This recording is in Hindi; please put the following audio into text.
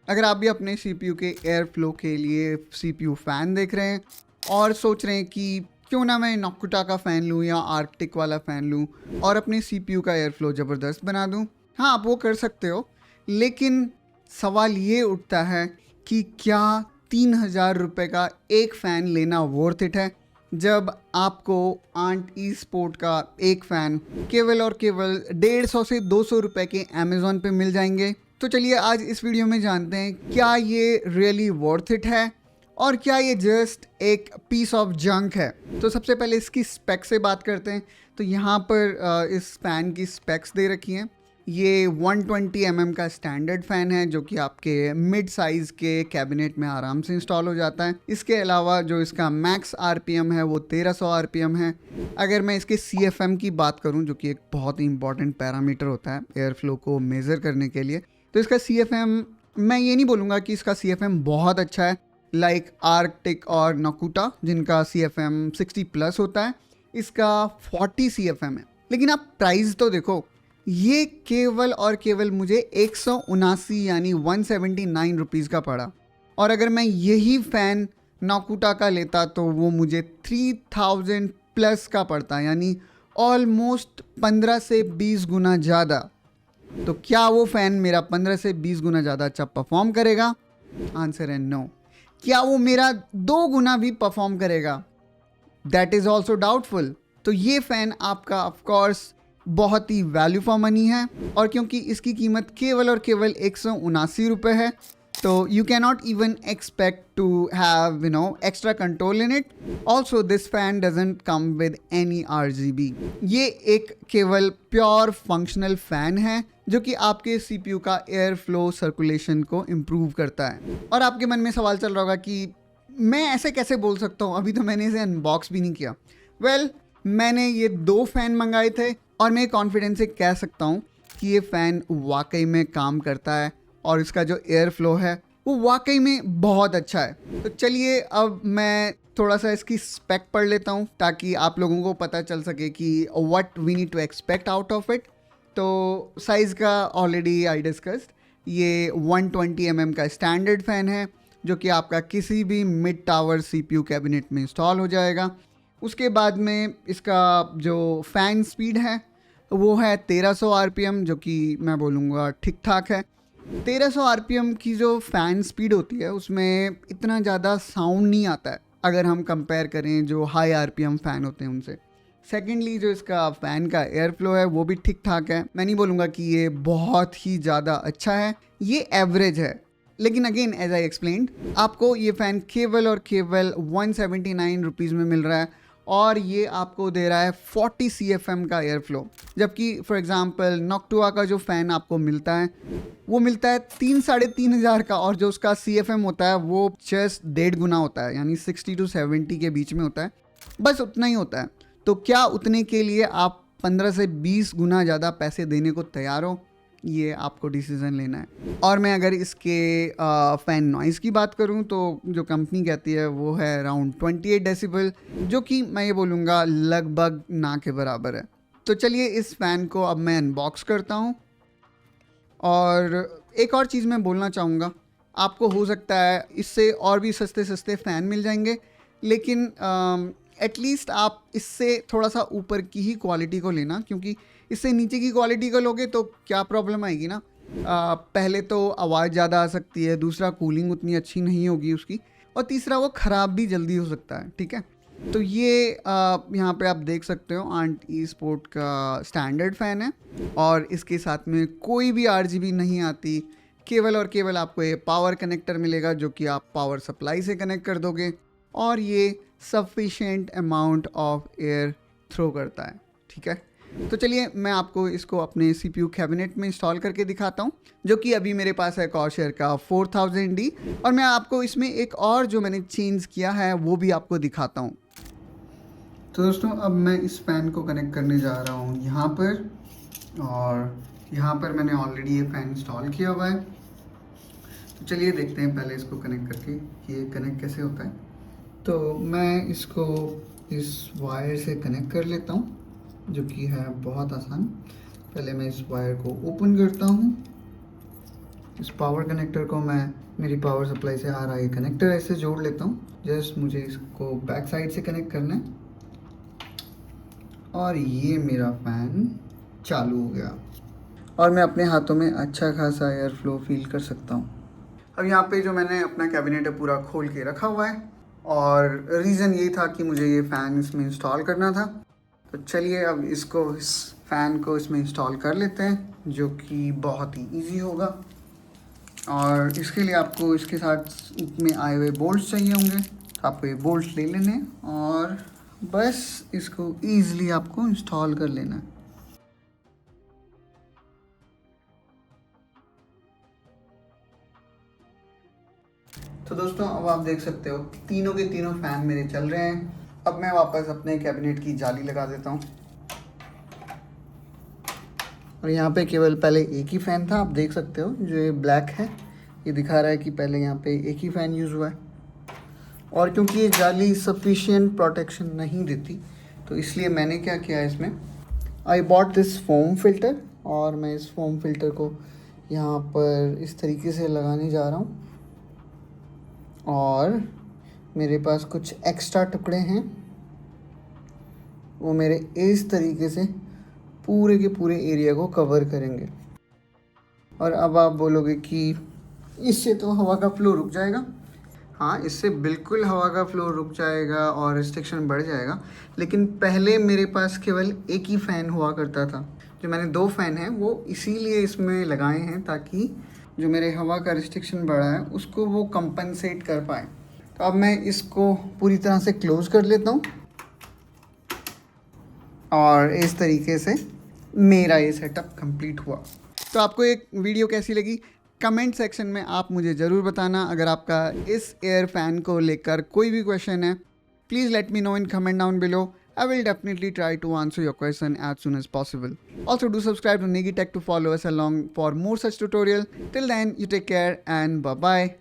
अगर आप भी अपने CPU के एयर फ्लो के लिए CPU फ़ैन देख रहे हैं और सोच रहे हैं कि क्यों ना मैं नोकुटा का फ़ैन लूँ या आर्कटिक वाला फ़ैन लूँ और अपने CPU का एयर फ्लो ज़बरदस्त बना दूँ, हाँ आप वो कर सकते हो। लेकिन सवाल ये उठता है कि क्या 3,000 रुपये का एक फ़ैन लेना वर्थ इट है, जब आपको आंट ई स्पोर्ट का एक फ़ैन केवल और केवल 150 से 200 रुपये के अमेज़ॉन पे मिल जाएंगे। तो चलिए आज इस वीडियो में जानते हैं क्या ये रियली वर्थ इट है और क्या ये जस्ट एक पीस ऑफ जंक है। तो सबसे पहले इसकी स्पेक से बात करते हैं। तो यहाँ पर इस फ़ैन की स्पेक्स दे रखी हैं। ये 120 mm का स्टैंडर्ड फ़ैन है जो कि आपके मिड साइज़ के कैबिनेट में आराम से इंस्टॉल हो जाता है। इसके अलावा जो इसका मैक्स RPM है वो 1300 RPM है। अगर मैं इसके CFM की बात करूं, जो कि एक बहुत ही इंपॉर्टेंट पैरामीटर होता है एयर फ्लो को मेज़र करने के लिए, तो इसका CFM, मैं ये नहीं बोलूँगा कि इसका CFM बहुत अच्छा है लाइक आर्कटिक और नोकुटा जिनका CFM 60+ होता है। इसका 40 CFM है। लेकिन आप प्राइस तो देखो, ये केवल और केवल मुझे 179 यानी 179 रुपीज़ का पड़ा। और अगर मैं यही फ़ैन नोकुटा का लेता तो वो मुझे 3000+ का पड़ता, यानी ऑलमोस्ट 15 से 20 गुना ज़्यादा। तो क्या वो फ़ैन मेरा 15 से 20 गुना ज़्यादा अच्छा परफॉर्म करेगा? आंसर है नो। क्या वो मेरा 2 गुना भी परफॉर्म करेगा? That is also doubtful. तो ये फ़ैन आपका ऑफकोर्स बहुत ही वैल्यू फॉर मनी है, और क्योंकि इसकी कीमत केवल और केवल 179 रुपये है, तो you can not even expect to have extra control in it. Also this fan doesn't come with any RGB। ये एक केवल प्योर फंक्शनल फ़ैन है जो कि आपके CPU का एयर फ्लो सर्कुलेशन को इम्प्रूव करता है। और आपके मन में सवाल चल रहा होगा कि मैं ऐसे कैसे बोल सकता हूँ, अभी तो मैंने इसे अनबॉक्स भी नहीं किया। वेल, मैंने ये 2 फ़ैन मंगाए थे और मैं कॉन्फिडेंस से कह सकता हूँ कि ये फ़ैन वाकई में काम करता है और इसका जो एयर फ्लो है वो वाकई में बहुत अच्छा है। तो चलिए अब मैं थोड़ा सा इसकी स्पेक पढ़ लेता हूँ ताकि आप लोगों को पता चल सके कि what we need to expect out of it. तो साइज़ का ऑलरेडी आई डिस्कस्ड। ये 120 mm का स्टैंडर्ड फ़ैन है जो कि आपका किसी भी मिड टावर CPU कैबिनेट में इंस्टॉल हो जाएगा। उसके बाद में इसका जो फ़ैन स्पीड है वो है 1300 RPM, जो कि मैं बोलूँगा ठीक ठाक है। 1300 RPM की जो फ़ैन स्पीड होती है उसमें इतना ज़्यादा साउंड नहीं आता है अगर हम कंपेयर करें जो हाई RPM फ़ैन होते हैं उनसे। सेकेंडली जो इसका फ़ैन का एयर फ्लो है वो भी ठीक ठाक है। मैं नहीं बोलूँगा कि ये बहुत ही ज़्यादा अच्छा है, ये एवरेज है। लेकिन अगेन एज आई एक्सप्लेन्ड, आपको ये फ़ैन केवल और केवल 179 रुपीज़ में मिल रहा है और ये आपको दे रहा है 40 CFM का एयर फ्लो। जबकि फॉर एग्जांपल नोक्टुआ का जो फ़ैन आपको मिलता है वो मिलता है 3,500 का, और जो उसका CFM होता है वो जस्ट 1.5 गुना होता है, यानी 60 to 70 के बीच में होता है। बस उतना ही होता है। तो क्या उतने के लिए आप 15 से 20 गुना ज़्यादा पैसे देने को तैयार हो? ये आपको डिसीज़न लेना है। और मैं अगर इसके फ़ैन नॉइज़ की बात करूं तो जो कंपनी कहती है वो है अराउंड 28 डेसिबल, जो कि मैं ये बोलूँगा लगभग ना के बराबर है। तो चलिए इस फ़ैन को अब मैं अनबॉक्स करता हूं। और एक और चीज़ मैं बोलना चाहूँगा, आपको हो सकता है इससे और भी सस्ते सस्ते फ़ैन मिल जाएंगे, लेकिन एटलीस्ट आप इससे थोड़ा सा ऊपर की ही क्वालिटी को लेना, क्योंकि इससे नीचे की क्वालिटी को लोगे तो क्या प्रॉब्लम आएगी ना। पहले तो आवाज़ ज़्यादा आ सकती है, दूसरा कूलिंग उतनी अच्छी नहीं होगी उसकी, और तीसरा वो ख़राब भी जल्दी हो सकता है। ठीक है, तो ये यहाँ पे आप देख सकते हो आंट ई स्पोर्ट का स्टैंडर्ड फ़ैन है और इसके साथ में कोई भी RGB नहीं आती। केवल और केवल आपको ये पावर कनेक्टर मिलेगा जो कि आप पावर सप्लाई से कनेक्ट कर दोगे, और ये sufficient amount of air throw करता है। ठीक है, तो चलिए मैं आपको इसको अपने CPU कैबिनेट में इंस्टॉल करके दिखाता हूँ, जो कि अभी मेरे पास है Corsair का 4000D, और मैं आपको इसमें एक और जो मैंने चेंज किया है वो भी आपको दिखाता हूँ। तो दोस्तों अब मैं इस फ़ैन को कनेक्ट करने जा रहा हूँ यहाँ पर, और यहाँ पर मैंने ऑलरेडी ये फ़ैन इंस्टॉल किया हुआ है। तो चलिए देखते हैं पहले इसको कनेक्ट करके कि ये कनेक्ट कैसे होता है। तो मैं इसको इस वायर से कनेक्ट कर लेता हूँ, जो कि है बहुत आसान। पहले मैं इस वायर को ओपन करता हूँ इस पावर कनेक्टर को मैं मेरी पावर सप्लाई से आ रहा है कनेक्टर ऐसे जोड़ लेता हूँ। जस्ट मुझे इसको बैक साइड से कनेक्ट करना है और ये मेरा फ़ैन चालू हो गया और मैं अपने हाथों में अच्छा खासा एयर फ्लो फील कर सकता हूँ। अब यहाँ पे जो मैंने अपना कैबिनेट है पूरा खोल के रखा हुआ है और रीज़न ये था कि मुझे ये फ़ैन इसमें इंस्टॉल करना था। तो चलिए अब इसको इस फ़ैन को इसमें इंस्टॉल कर लेते हैं, जो कि बहुत ही इजी होगा। और इसके लिए आपको इसके साथ में आए हुए बोल्ट्स चाहिए होंगे, तो आपको ये बोल्ट्स ले लेने और बस इसको ईज़िली आपको इंस्टॉल कर लेना है। तो दोस्तों अब आप देख सकते हो तीनों के तीनों फ़ैन मेरे चल रहे हैं। अब मैं वापस अपने कैबिनेट की जाली लगा देता हूँ और यहाँ पे केवल पहले एक ही फ़ैन था, आप देख सकते हो जो ये ब्लैक है ये दिखा रहा है कि पहले यहाँ पे एक ही फ़ैन यूज़ हुआ है। और क्योंकि ये जाली सफिशिएंट प्रोटेक्शन नहीं देती तो इसलिए मैंने क्या किया है इसमें, I bought this foam filter और मैं इस फोम फिल्टर को यहाँ पर इस तरीके से लगाने जा रहा हूँ और मेरे पास कुछ एक्स्ट्रा टुकड़े हैं, वो मेरे इस तरीके से पूरे के पूरे एरिया को कवर करेंगे। और अब आप बोलोगे कि इससे तो हवा का फ्लो रुक जाएगा। हाँ, इससे बिल्कुल हवा का फ्लो रुक जाएगा और रिस्ट्रिक्शन बढ़ जाएगा, लेकिन पहले मेरे पास केवल एक ही फ़ैन हुआ करता था। जो मैंने 2 फ़ैन हैं वो इसीलिए इसमें लगाए हैं ताकि जो मेरे हवा का रिस्ट्रिक्शन बढ़ा है उसको वो कंपनसेट कर पाए। तो अब मैं इसको पूरी तरह से क्लोज़ कर लेता हूँ और इस तरीके से मेरा ये सेटअप कंप्लीट हुआ। तो आपको एक वीडियो कैसी लगी कमेंट सेक्शन में आप मुझे ज़रूर बताना। अगर आपका इस एयर फैन को लेकर कोई भी क्वेश्चन है please let me know in comment down below. I will definitely try to answer your question as soon as possible. Also do subscribe to NeGI Tech to follow us along for more such tutorial. Till then you take care and bye bye.